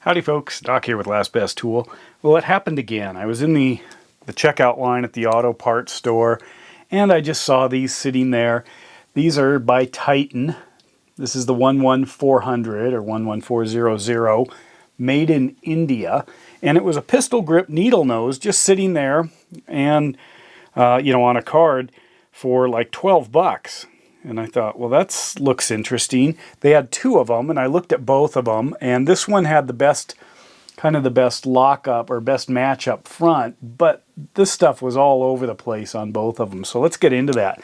Howdy folks, Doc here with Last Best Tool. Well, it happened again. I was in the checkout line at the auto parts store and I just saw these sitting there. These are by Titan. This is the 11400 or 11400, made in India. And it was a pistol grip needle nose just sitting there and, on a card for like 12 bucks. And I thought, well, that looks interesting. They had two of them, and I looked at both of them, and this one had the best lockup or best match up front, but this stuff was all over the place on both of them. So let's get into that.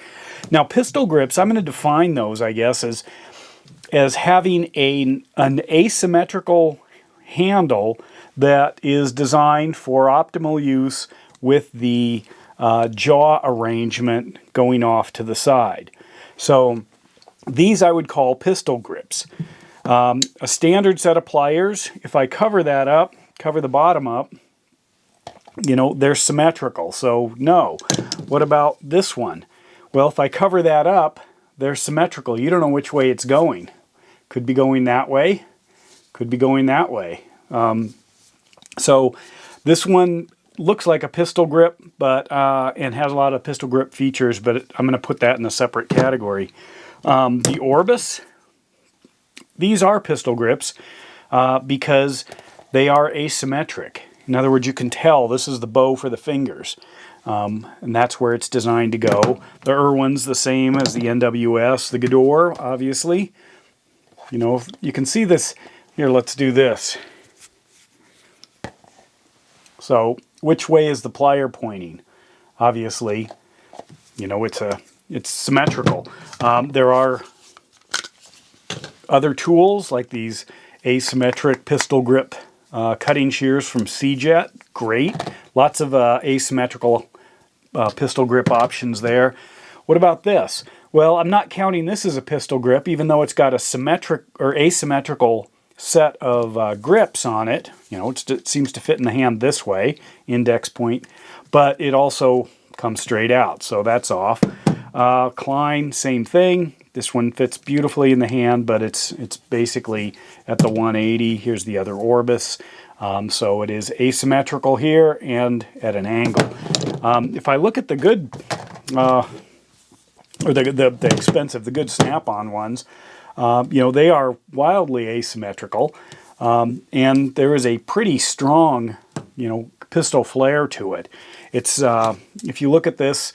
Now, pistol grips, I'm going to define those, I guess, as having an asymmetrical handle that is designed for optimal use with the jaw arrangement going off to the side. So these I would call pistol grips. A standard set of pliers, if I cover that up, cover the bottom up, they're symmetrical, so no. What about this one? Well, if I cover that up, they're symmetrical. You don't know which way it's going. Could be going that way, could be going that way. So this one looks like a pistol grip, but and has a lot of pistol grip features, but I'm going to put that in a separate category. The Orbis, these are pistol grips because they are asymmetric. In other words, you can tell this is the bow for the fingers, and that's where it's designed to go. The Irwin's the same as the NWS, the Gador, obviously. You can see this. Here, let's do this. So, which way is the plier pointing? Obviously, it's symmetrical. There are other tools like these asymmetric pistol grip cutting shears from C-Jet. Great. Lots of asymmetrical pistol grip options there. What about this? Well, I'm not counting this as a pistol grip, even though it's got a symmetric or asymmetrical set of grips on it. It seems to fit in the hand this way, index point, but it also comes straight out, so that's off. Klein, same thing. This one fits beautifully in the hand, but it's basically at the 180. Here's the other Orbis. So it is asymmetrical here and at an angle. If I look at the good, or the expensive, the good snap-on ones, they are wildly asymmetrical, and there is a pretty strong, pistol flare to it. It's, if you look at this,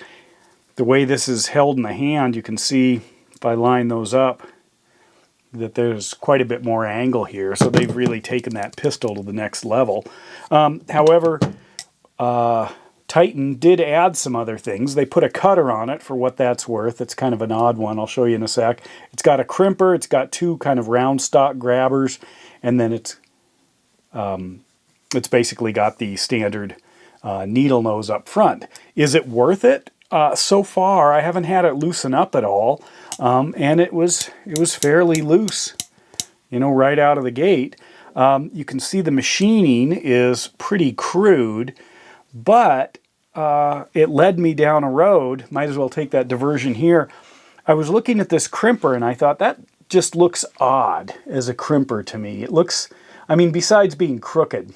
the way this is held in the hand, you can see, if I line those up, that there's quite a bit more angle here, so they've really taken that pistol to the next level. However, Titan did add some other things. They put a cutter on it for what that's worth. It's kind of an odd one. I'll show you in a sec. It's got a crimper. It's got two kind of round stock grabbers, and then it's basically got the standard needle nose up front. Is it worth it? So far, I haven't had it loosen up at all, and it was fairly loose, right out of the gate. You can see the machining is pretty crude, but it led me down a road. Might as well take that diversion here. I was looking at this crimper and I thought that just looks odd as a crimper to me. It looks, besides being crooked,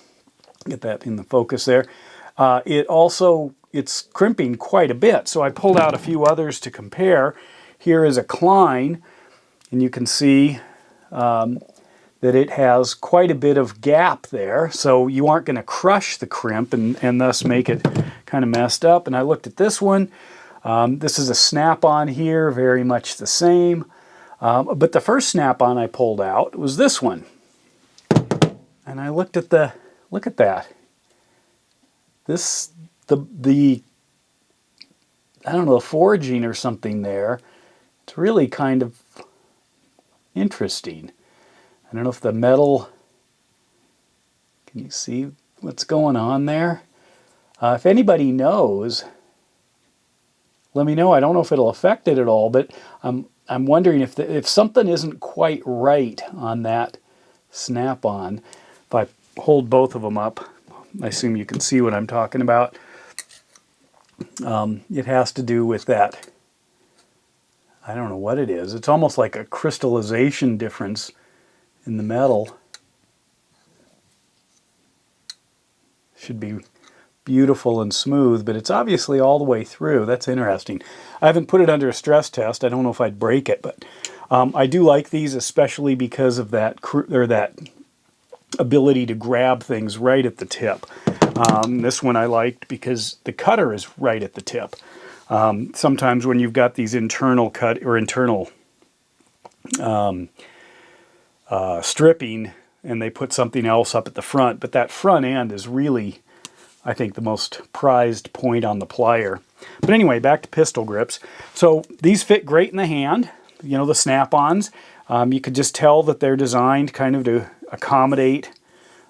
get that in the focus there, it's crimping quite a bit. So I pulled out a few others to compare. Here is a Klein, and you can see that it has quite a bit of gap there, so you aren't going to crush the crimp and thus make it kind of messed up. And I looked at this one. This is a snap-on here, very much the same. But the first snap-on I pulled out was this one. And I looked at look at that. The I don't know, forging or something there. It's really kind of interesting. I don't know if the metal, can you see what's going on there? If anybody knows, let me know. I don't know if it'll affect it at all, but I'm wondering if something isn't quite right on that snap-on. If I hold both of them up, I assume you can see what I'm talking about. It has to do with that. I don't know what it is. It's almost like a crystallization difference in the metal. should be beautiful and smooth, but it's obviously all the way through. That's interesting. I haven't put it under a stress test. I don't know if I'd break it, but I do like these, especially because of that ability to grab things right at the tip. This one I liked because the cutter is right at the tip. Sometimes when you've got these internal cut or internal stripping, and they put something else up at the front, but that front end is really, I think, the most prized point on the plier. But anyway, back to pistol grips. So these fit great in the hand, you know, the snap-ons. You could just tell that they're designed kind of to accommodate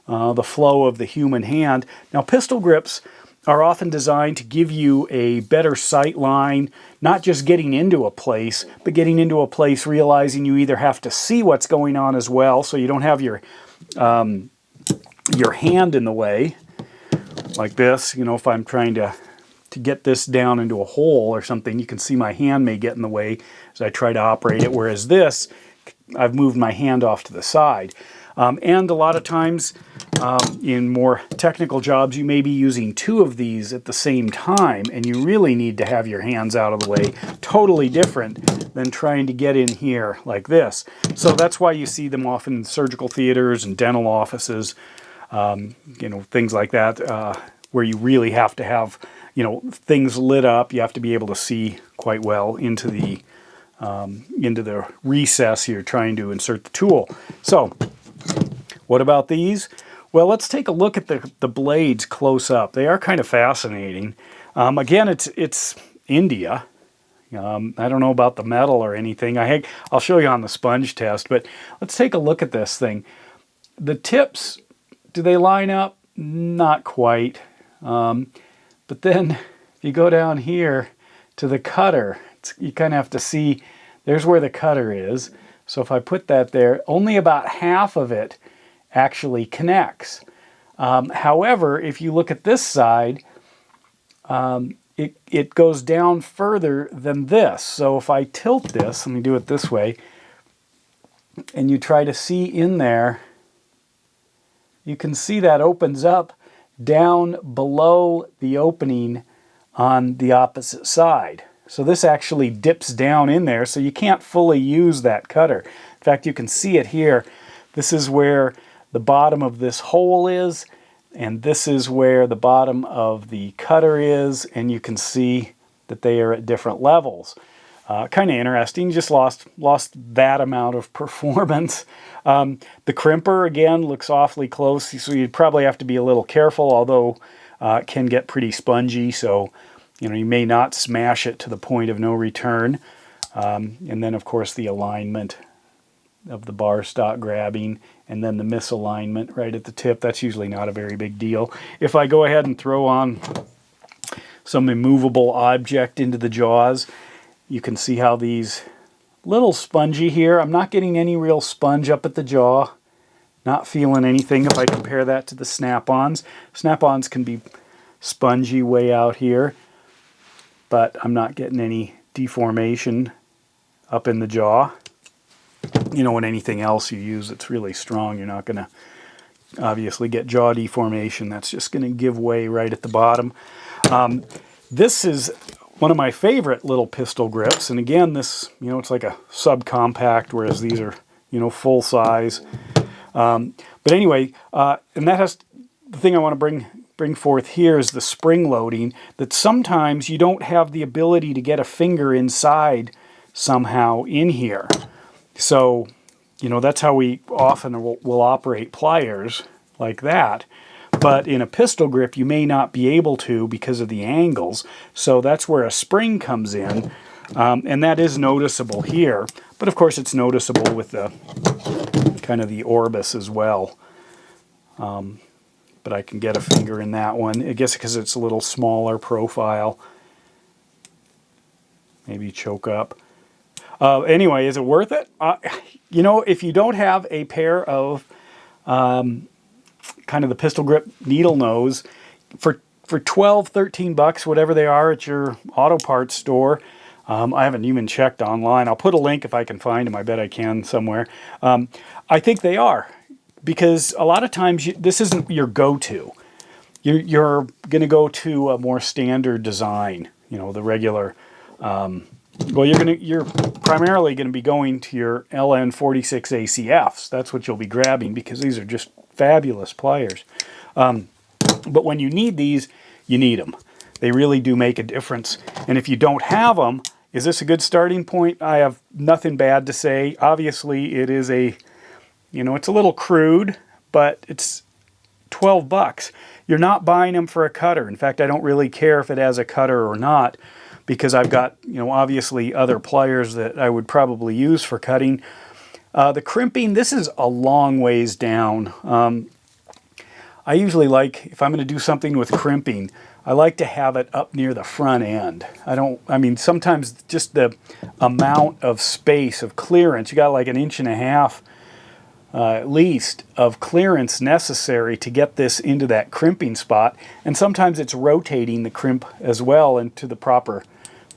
the flow of the human hand. Now, pistol grips are often designed to give you a better sight line, not just getting into a place, but getting into a place realizing you either have to see what's going on as well, so you don't have your hand in the way, like this. You know, if I'm trying to get this down into a hole or something, you can see my hand may get in the way as I try to operate it, whereas this, I've moved my hand off to the side. And a lot of times in more technical jobs, you may be using two of these at the same time, and you really need to have your hands out of the way. Totally different than trying to get in here like this. So that's why you see them often in surgical theaters and dental offices, you know, things like that, where you really have to have, you know, things lit up. You have to be able to see quite well into the recess here trying to insert the tool. So what about these? Well, let's take a look at the blades close up. They are kind of fascinating. Again, it's India. I don't know about the metal or anything. I'll show you on the sponge test, but let's take a look at this thing. The tips, do they line up? Not quite. But then if you go down here to the cutter, you kind of have to see, there's where the cutter is. So if I put that there, only about half of it actually connects. However, if you look at this side, it goes down further than this. So if I tilt this, let me do it this way, and you try to see in there, you can see that opens up down below the opening on the opposite side. So this actually dips down in there, so you can't fully use that cutter. In fact, you can see it here. This is where the bottom of this hole is, and this is where the bottom of the cutter is, and you can see that they are at different levels. Kind of interesting, just lost that amount of performance. The crimper, again, looks awfully close, so you'd probably have to be a little careful, although it can get pretty spongy, so you know, you may not smash it to the point of no return. And then, of course, the alignment of the bar stock grabbing, and then the misalignment right at the tip. That's usually not a very big deal. If I go ahead and throw on some immovable object into the jaws, you can see how these little spongy here. I'm not getting any real sponge up at the jaw. Not feeling anything if I compare that to the snap-ons. Snap-ons can be spongy way out here, but I'm not getting any deformation up in the jaw. You know, when anything else you use that's really strong, you're not going to obviously get jaw deformation. That's just going to give way right at the bottom. This is one of my favorite little pistol grips, and again, this, you know, it's like a subcompact, whereas these are, you know, full size. But anyway, and that has the thing I want to bring forth here is the spring loading, that sometimes you don't have the ability to get a finger inside somehow in here. So, you know, that's how we often will operate pliers, like that. But in a pistol grip, you may not be able to because of the angles. So that's where a spring comes in. And that is noticeable here. But of course, it's noticeable with the kind of the orbis as well. But I can get a finger in that one. I guess because it's a little smaller profile. Maybe choke up. Anyway, is it worth it? You know, if you don't have a pair of kind of the pistol grip needle nose, for 12, 13 bucks, whatever they are at your auto parts store, I haven't even checked online. I'll put a link if I can find them. I bet I can somewhere. I think they are, because a lot of times this isn't your go-to. you're going to go to a more standard design, you know, the regular. Well, you're primarily going to be going to your LN46 ACFs. That's what you'll be grabbing because these are just fabulous pliers. But when you need these, you need them. They really do make a difference. And if you don't have them, is this a good starting point? I have nothing bad to say. Obviously, it is a, you know, it's a little crude, but it's 12 bucks. You're not buying them for a cutter. In fact, I don't really care if it has a cutter or not, because I've got, you know, obviously other pliers that I would probably use for cutting. The crimping, this is a long ways down. I usually like, if I'm going to do something with crimping, I like to have it up near the front end. I mean, sometimes just the amount of space, of clearance, you got like 1.5 inches at least of clearance necessary to get this into that crimping spot. And sometimes it's rotating the crimp as well into the proper,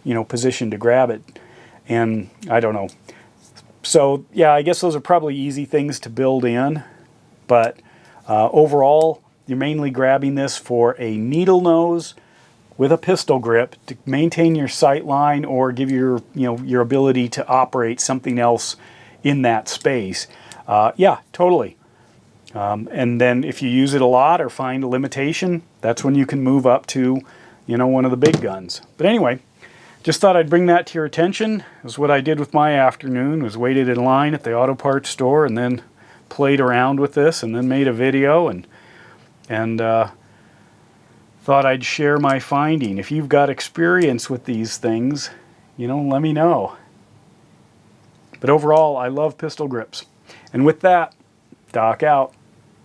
you know, position to grab it. And I don't know. So yeah, I guess those are probably easy things to build in, but overall, you're mainly grabbing this for a needle nose with a pistol grip to maintain your sight line or give your, you know, your ability to operate something else in that space. Yeah, totally. And then if you use it a lot or find a limitation, that's when you can move up to, you know, one of the big guns. But anyway, just thought I'd bring that to your attention. That's what I did with my afternoon, was waited in line at the auto parts store and then played around with this and then made a video and thought I'd share my finding. If you've got experience with these things, you know, let me know. But overall, I love pistol grips. And with that, Doc out.